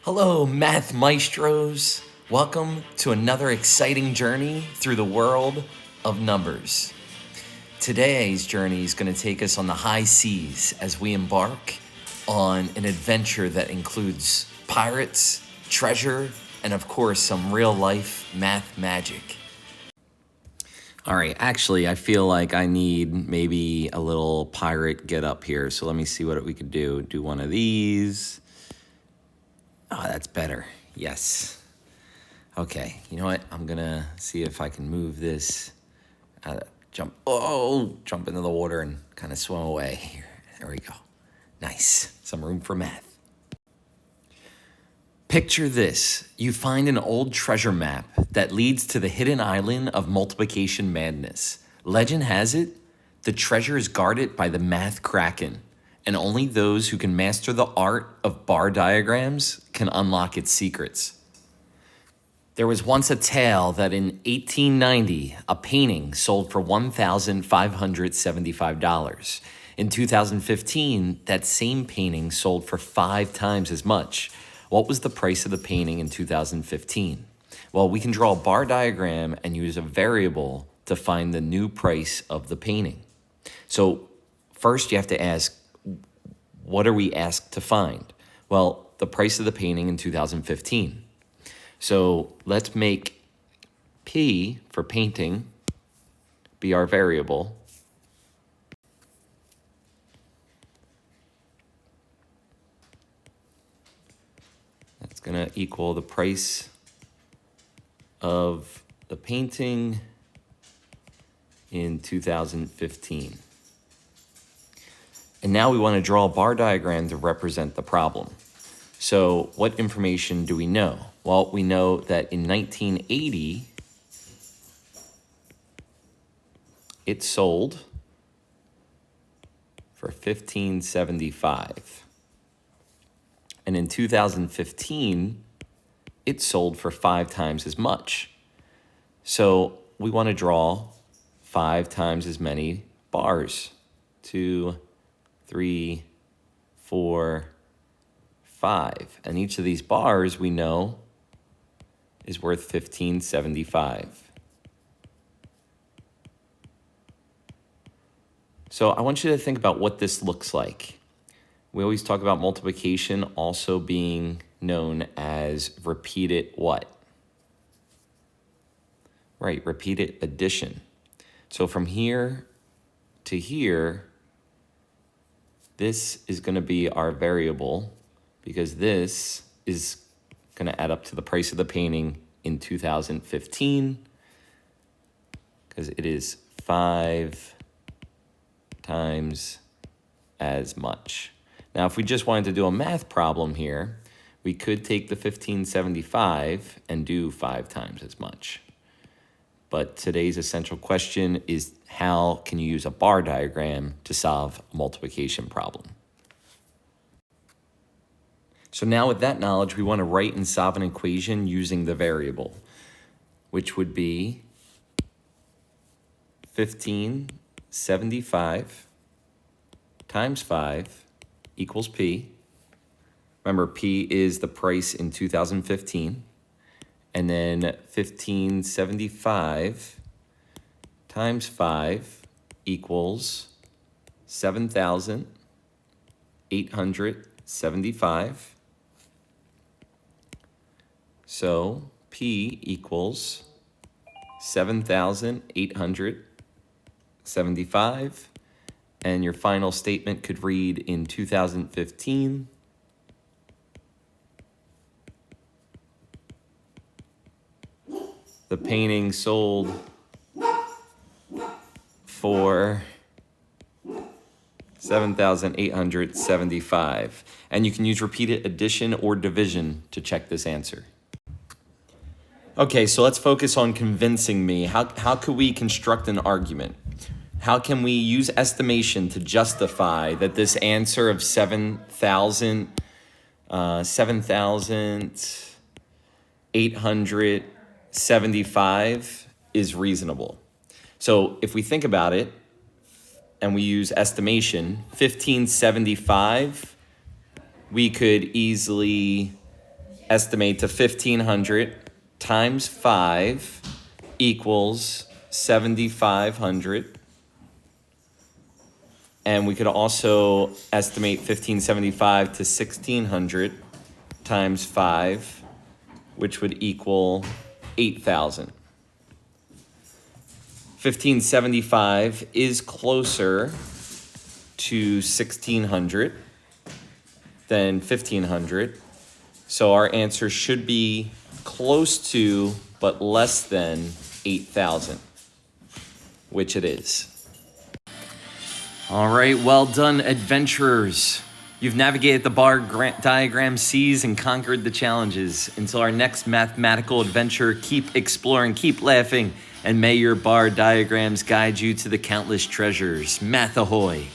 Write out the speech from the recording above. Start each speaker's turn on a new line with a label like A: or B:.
A: Hello, math maestros. Welcome to another exciting journey through the world of numbers. Today's journey is going to take us on the high seas as we embark on an adventure that includes pirates, treasure, and of course, some real life math magic. All right, actually, I feel like I need maybe a little pirate get up here. So let me see what we could do. Do one of these. Oh, that's better. Yes. Okay, you know what? I'm gonna see if I can move this. Jump into the water and kind of swim away. Here, there we go. Nice. Some room for math. Picture this. You find an old treasure map that leads to the hidden island of multiplication madness. Legend has it, the treasure is guarded by the math kraken, and only those who can master the art of bar diagrams can unlock its secrets. There was once a tale that in 1890, a painting sold for $1,575. In 2015, that same painting sold for 5 times as much. What was the price of the painting in 2015? Well, we can draw a bar diagram and use a variable to find the new price of the painting. So first you have to ask, what are we asked to find? Well, the price of the painting in 2015. So let's make P for painting be our variable. That's going to equal the price of the painting in 2015. And now we want to draw a bar diagram to represent the problem. So what information do we know? Well, we know that in 1980, it sold for $1,575. And in 2015, it sold for 5 times as much. So we want to draw 5 times as many bars. 2, 3, 4, 5. And each of these bars we know is worth $1,575. So I want you to think about what this looks like. We always talk about multiplication also being known as repeated what? Right, repeated addition. So from here to here, this is going to be our variable because this is going to add up to the price of the painting in 2015 because it is 5 times as much. Now, if we just wanted to do a math problem here, we could take the 1575 and do 5 times as much. But today's essential question is how can you use a bar diagram to solve a multiplication problem? So now with that knowledge, we want to write and solve an equation using the variable, which would be 1575 times 5 equals P. Remember, P is the price in 2015. And then 1575 times 5 equals 7,875. So P equals 7,875. And your final statement could read in 2015, the painting sold for 7,875. And you can use repeated addition or division to check this answer. Okay, so let's focus on convincing me. How could we construct an argument? How can we use estimation to justify that this answer of 7,875 is reasonable? So if we think about it and we use estimation, 1575, we could easily estimate to 1,500 times 5 equals 7,500. And we could also estimate 1,575 to 1,600 times 5, which would equal 8,000. 1,575 is closer to 1,600 than 1,500. So our answer should be close to, but less than 8,000, which it is. All right, well done, adventurers. You've navigated the bar diagram seas and conquered the challenges. Until our next mathematical adventure, keep exploring, keep laughing, and may your bar diagrams guide you to the countless treasures. Math ahoy!